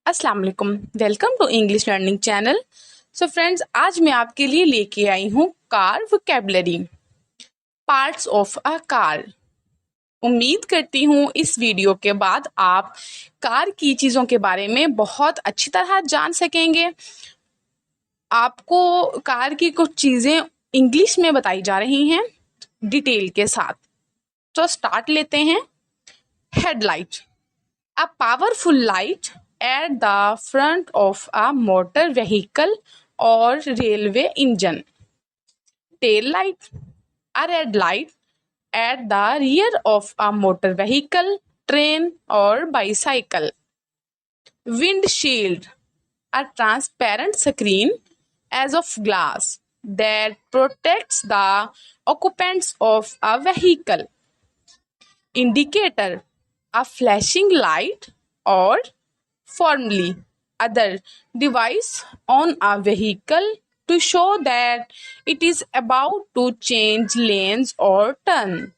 अस्सलाम वालेकुम। Welcome to English learning channel. So friends, आज मैं आपके लिए लेके आई हूँ car vocabulary, parts of a car. उम्मीद करती हूँ इस वीडियो के बाद आप कार की चीज़ों के बारे में बहुत अच्छी तरह जान सकेंगे। आपको कार की कुछ चीज़ें इंग्लिश में बताई जा रही हैं डिटेल के साथ। तो स्टार्ट लेते हैं। Headlight, a powerful light at the front of a motor vehicle or railway engine. Tail light, a red light at the rear of a motor vehicle, train or bicycle. Windshield, a transparent screen as of glass that protects the occupants of a vehicle. Indicator, a flashing light or formally other device on a vehicle to show that it is about to change lanes or turn.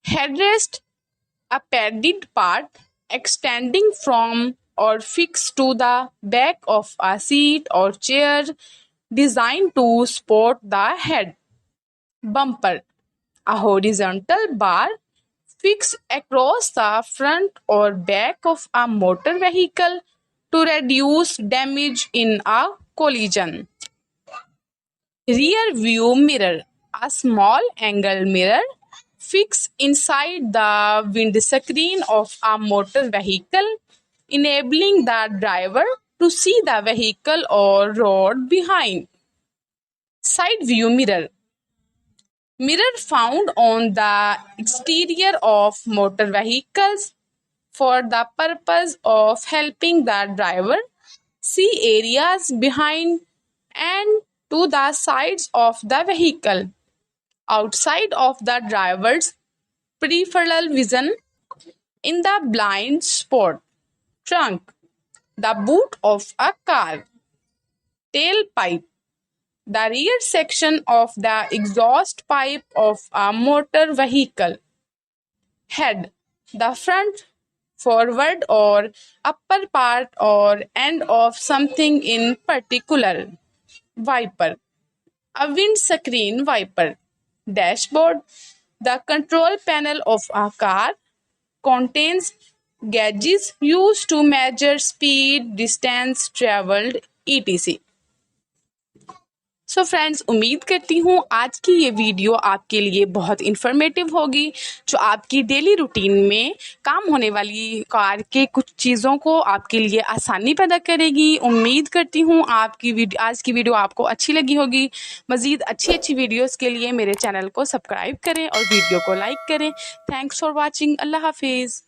Headrest, a padded part extending from or fixed to the back of a seat or chair designed to support the head. Bumper, a horizontal bar fixed across the front or back of a motor vehicle to reduce damage in a collision. Rear view mirror, a small angle mirror fixed inside the windscreen of a motor vehicle, enabling the driver to see the vehicle or road behind. Side view mirror, mirror found on the exterior of motor vehicles for the purpose of helping the driver see areas behind and to the sides of the vehicle outside of the driver's peripheral vision. In the blind spot. Trunk, the boot of a car. Tailpipe, the rear section of the exhaust pipe of a motor vehicle. Head, the front, forward or upper part or end of something in particular. Wiper, a windscreen wiper. Dashboard, the control panel of a car, contains gauges used to measure speed, distance traveled, etc. So friends, उम्मीद करती हूँ आज की ये video आपके लिए बहुत informative होगी, जो आपकी डेली रूटीन में काम होने वाली कार के कुछ चीज़ों को आपके लिए आसानी पैदा करेगी। उम्मीद करती हूँ आपकी आज की वीडियो आपको अच्छी लगी होगी। मज़ीद अच्छी वीडियोस के लिए मेरे चैनल को सब्सक्राइब करें और वीडियो को लाइक करें। Thanks for watching. अल्लाह हाफिज़।